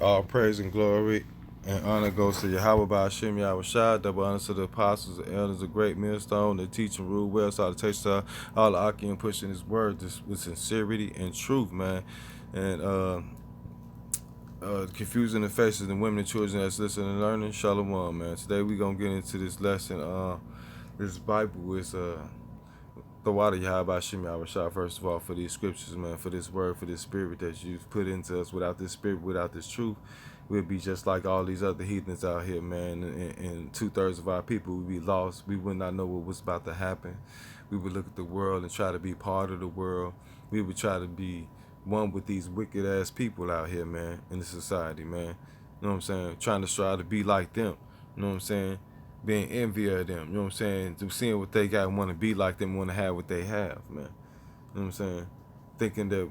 All praise and glory and honor goes to Yahweh by Hashem Yahushua. Double honor to the apostles, the elders, the great millstone, the teach and rule well. Salutation to all the Aki and pushing his word this, with sincerity and truth, man. And confusing the faces of the women and children that's listening and learning. Shalom, man. Today we gonna get into this lesson. This Bible is thawada Yahweh Hashem Yahushua. First of all, for these scriptures, man, for this word, for this spirit that you've put into us. Without this spirit, without this truth, we'd be just like all these other heathens out here, man. And 2/3 of our people would be lost. We would not know what was about to happen. We would look at the world and try to be part of the world. We would try to be one with these wicked ass people out here, man, in the society, man. You know what I'm saying? Trying to strive to be like them. You know what I'm saying? Being envy of them. You know what I'm saying? To seeing what they got and want to be like them, want to have what they have, man. You know what I'm saying? Thinking that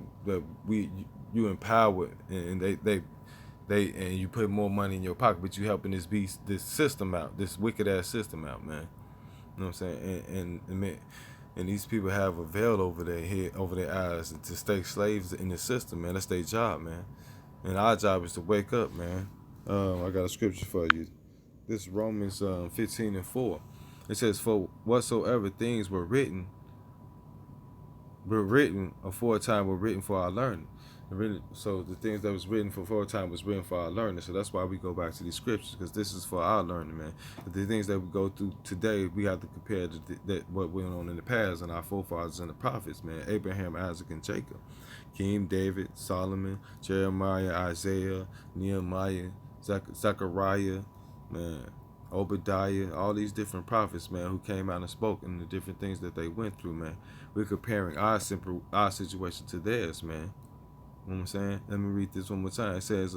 you empowered and they and you put more money in your pocket, but you helping this system out, this wicked ass system out, man. You know what I'm saying? And these people have a veil over their head, over their eyes, to stay slaves in the system, man. That's their job, man. And our job is to wake up, man. I got a scripture for you. This Romans 15:4. It says, "For whatsoever things were written aforetime were written for our learning." So the things that was written for aforetime was written for our learning. So that's why we go back to these scriptures, because this is for our learning, man. The things that we go through today, we have to compare to what went on in the past and our forefathers and the prophets, man. Abraham, Isaac, and Jacob, King David, Solomon, Jeremiah, Isaiah, Nehemiah, Zechariah, man, Obadiah, all these different prophets, man, who came out and spoke and the different things that they went through, man. We're comparing our situation to theirs, man. You know what I'm saying? Let me read this one more time. It says,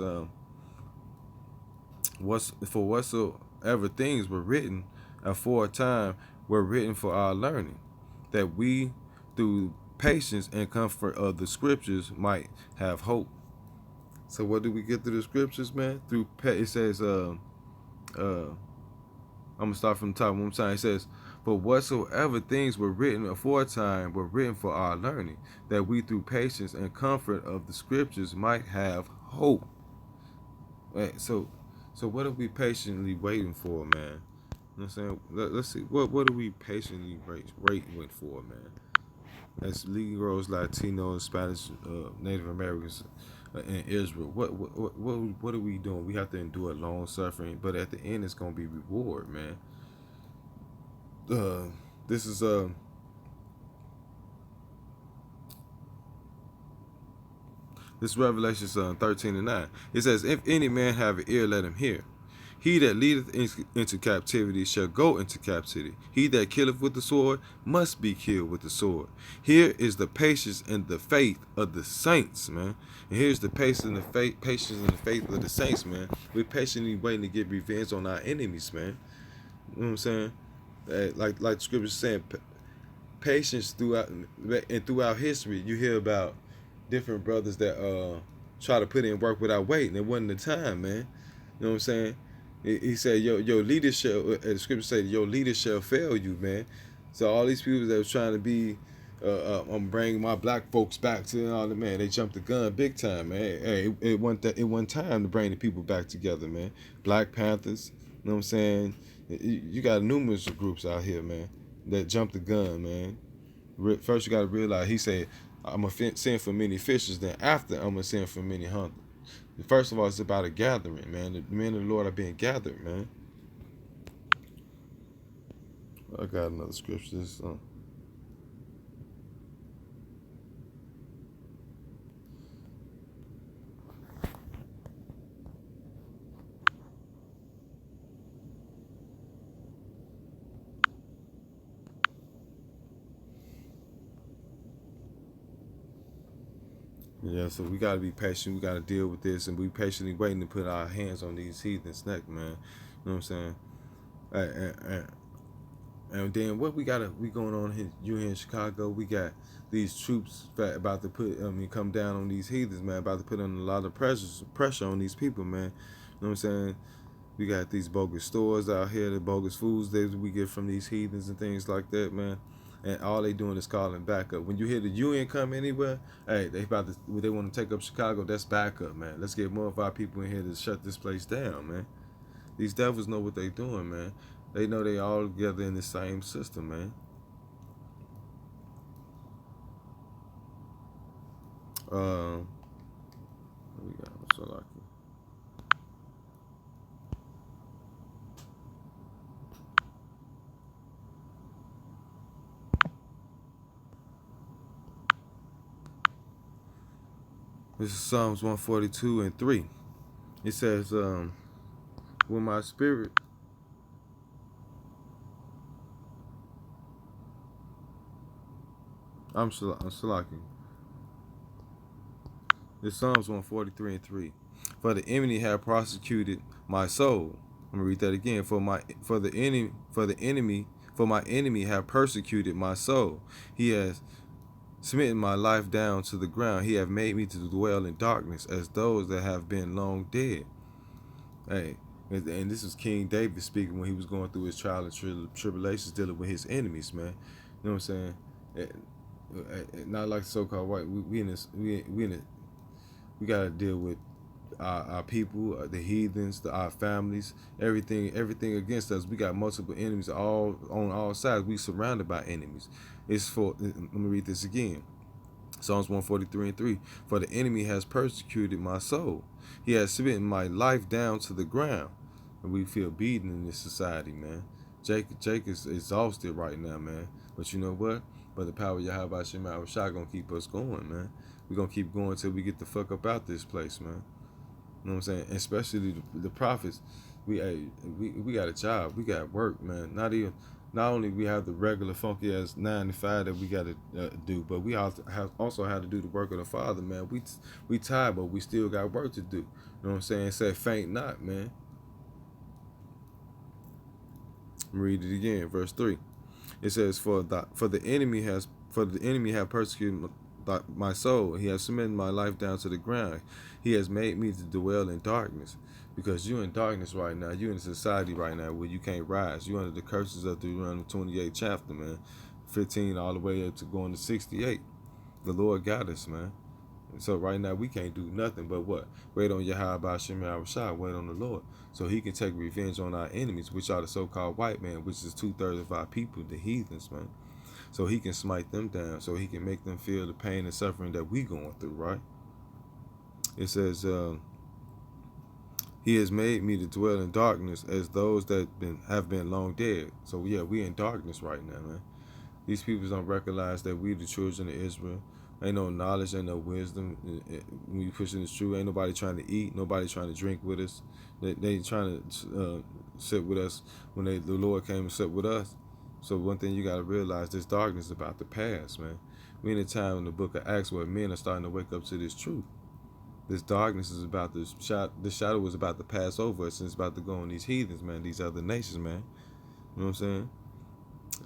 whatsoever things were written aforetime were written for our learning, that we through patience and comfort of the scriptures might have hope. So what do we get through the scriptures, man? It says, I'm gonna start from the top one more time. It says, "But whatsoever things were written aforetime were written for our learning, that we through patience and comfort of the scriptures might have hope." Right, so what are we patiently waiting for, man? You know what I'm saying? Let's see. What are we patiently waiting for, man? As Negroes, Latinos, Spanish, Native Americans, in Israel. What are we doing? We have to endure long suffering, but at the end, it's gonna be reward, man. This is this Revelation 13:9. It says, "If any man have an ear, let him hear. He that leadeth into captivity shall go into captivity. He that killeth with the sword must be killed with the sword." Here is the patience and the faith of the saints, man. And here's the patience and the faith of the saints, man. We're patiently waiting to get revenge on our enemies, man. You know what I'm saying? Like the scripture saying, patience throughout history. You hear about different brothers that try to put in work without waiting. It wasn't the time, man. You know what I'm saying? He said, your leadership, the scripture said, your leader shall fail you, man. So all these people that was trying to be, I'm bringing my black folks back to all the, man, they jumped the gun big time, man. Hey, it wasn't time to bring the people back together, man. Black Panthers, you know what I'm saying? You got numerous groups out here, man, that jumped the gun, man. First, you got to realize, he said, I'm going to send for many fishers, then after, I'm going to send for many hunters. First of all, it's about a gathering, man. The men of the Lord are being gathered, man. I got another scripture. Yeah, so we got to be patient. We got to deal with this, and we patiently waiting to put our hands on these heathens' neck, man. You know what I'm saying? And then what we going on here, you here in Chicago, we got these troops about to come down on these heathens, man, about to put on a lot of pressure on these people, man. You know what I'm saying? We got these bogus stores out here, the bogus foods that we get from these heathens and things like that, man. and all they doing is calling backup. When you hear the UN come anywhere, hey, they want to take up Chicago. That's backup, man. Let's get more of our people in here to shut this place down, man. These devils know what they doing, man. They know they all together in the same system, man. What we got? So lucky. This is Psalms 142 and 3. It says, when my spirit, I'm Salaki. This Psalms 143 and 3. For the enemy have prosecuted my soul. I'm gonna read that again. For my enemy have persecuted my soul. He has smitten my life down to the ground. He have made me to dwell in darkness as those that have been long dead. Hey, and this is King David speaking when he was going through his trial and tribulations dealing with his enemies, man. You know what I'm saying? Not like the so-called white. We gotta deal with our people, the heathens, our families, everything against us. We got multiple enemies all on all sides. We surrounded by enemies. Let me read this again. Psalms 143 and 3. For the enemy has persecuted my soul. He has smitten my life down to the ground. And we feel beaten in this society, man. Jake is exhausted right now, man. But you know what? But the power of Yahweh Shema Shah gonna keep us going, man. We're gonna keep going till we get the fuck up out this place, man. You know what I'm saying? Especially the prophets. We got a job. We got work, man. Not only we have the regular funky ass 9 to 5 that we got to do, but we also have to do the work of the Father, man. We tired, but we still got work to do. You know what I'm saying? It said, faint not, man. Read it again, verse 3. It says, for the enemy have persecuted my soul. He has cemented my life down to the ground. He has made me to dwell in darkness. Because you're in darkness right now. You're in a society right now where you can't rise. You're under the curses of Deuteronomy 28 chapter, man. 15 all the way up to going to 68. The Lord got us, man. And so right now we can't do nothing but what? Wait on Yahweh Shem Rashad. Wait on the Lord. So he can take revenge on our enemies, which are the so-called white man, which is 2/3 of our people, the heathens, man. So he can smite them down. So he can make them feel the pain and suffering that we going through, right? It says, he has made me to dwell in darkness as those that have been long dead. So yeah, we in darkness right now, man. These people don't recognize that we the children of Israel. Ain't no knowledge, ain't no wisdom. When you pushing this truth, ain't nobody trying to eat, nobody trying to drink with us. They trying to sit with us when the Lord came and sit with us. So one thing you got to realize, this darkness is about to pass, man. We in a time in the book of Acts where men are starting to wake up to this truth. This darkness is about to, this shadow is about to pass over us, and it's about to go on these heathens, man, these other nations, man. You know what I'm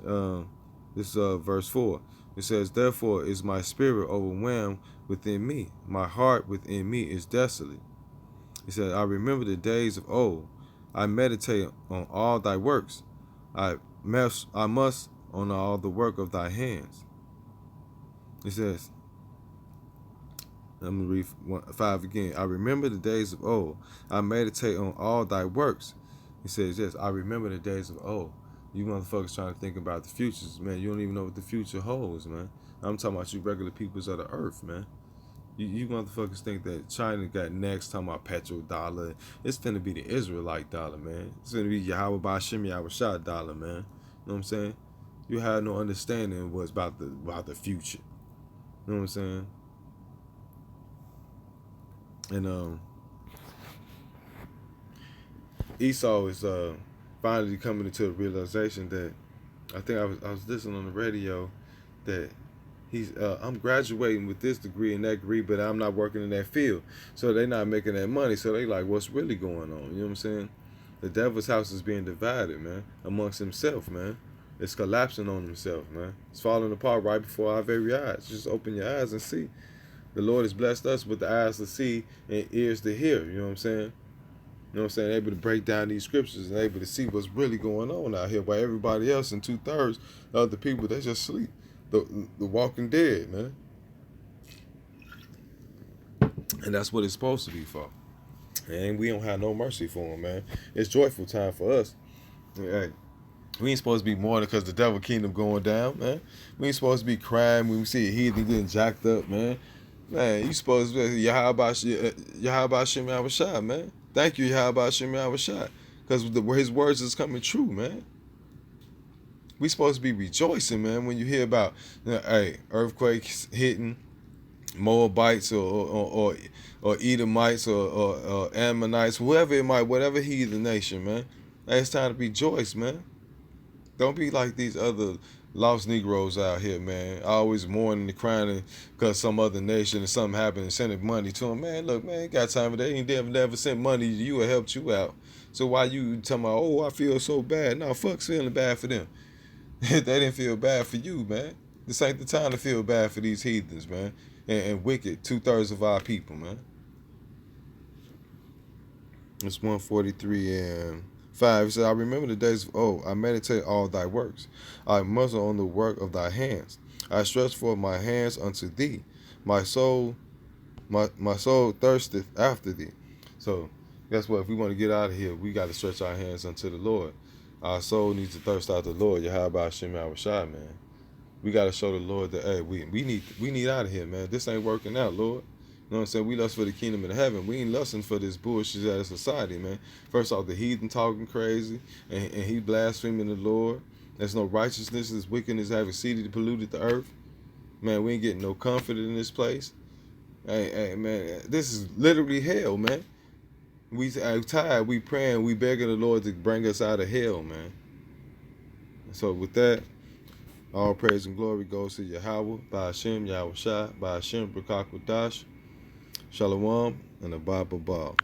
saying? This verse 4. It says, therefore is my spirit overwhelmed within me. My heart within me is desolate. It says, I remember the days of old. I meditate on all thy works. I must on all the work of thy hands. It says, I'm going to read 5 again. I remember the days of old. I meditate on all thy works. He says, yes, I remember the days of old. You motherfuckers trying to think about the futures, man. You don't even know what the future holds, man. I'm talking about you regular peoples of the earth, man. You motherfuckers think that China got next, talking about petrodollar. It's finna be the Israelite dollar, man. It's finna be Yahweh Ba'Shem Yahushua dollar, man. You know what I'm saying? You have no understanding of what's about the future. You know what I'm saying? And Esau is finally coming into a realization that, I think I was listening on the radio, that he's I'm graduating with this degree and that degree, but I'm not working in that field. So they're not making that money. So they like, what's really going on? You know what I'm saying? The devil's house is being divided, man, amongst himself, man. It's collapsing on himself, man. It's falling apart right before our very eyes. Just open your eyes and see. The Lord has blessed us with the eyes to see and ears to hear. You know what I'm saying? know what I'm saying, able to break down these scriptures and able to see what's really going on out here. While everybody else and 2/3 of the people, they just sleep. The walking dead, man. And that's what it's supposed to be for. And we don't have no mercy for them, man. It's joyful time for us. Hey, we ain't supposed to be mourning because the devil kingdom going down, man. We ain't supposed to be crying when we see a heathen getting jacked up, man. Man, you supposed to be Yahweh Shem Yahushua, man. Thank you, Yahweh Shem Yahushua. Because his words is coming true, man. We supposed to be rejoicing, man, when you hear about, hey, earthquakes hitting, Moabites or Edomites or Ammonites, whoever it might, whatever heathen nation, man. Hey, it's time to rejoice, man. Don't be like these other lost Negroes out here, man. Always mourning and crying because some other nation and something happened and sending money to them. Man, look, man, ain't got time for that. Ain't never sent money to you or helped you out. So why you talking about, oh, I feel so bad? No, fuck's feeling bad for them. They didn't feel bad for you, man. This ain't the time to feel bad for these heathens, man. And wicked 2/3 of our people, man. It's 143:5. It says, I remember the days of old. I meditate all thy works. I muzzle on the work of thy hands. I stretch forth my hands unto thee. My soul thirsteth after thee. So, guess what? If we want to get out of here, we got to stretch our hands unto the Lord. Our soul needs to thirst after the Lord. Yahweh Shem Yahushua, man. We got to show the Lord that, hey, we need out of here, man. This ain't working out, Lord. You know what I'm saying? We lust for the kingdom of heaven. We ain't lusting for this bullshit out of society, man. First off, the heathen talking crazy, and he blaspheming the Lord. There's no righteousness. This wickedness have exceeded polluted the earth. Man, we ain't getting no comfort in this place. Hey, man, this is literally hell, man. We tired. We praying. We begging the Lord to bring us out of hell, man. So with that, all praise and glory goes to Yahweh, by Hashem, Yahushua, by Hashem, Brakak Wadash, Shalom, and Abba Babal.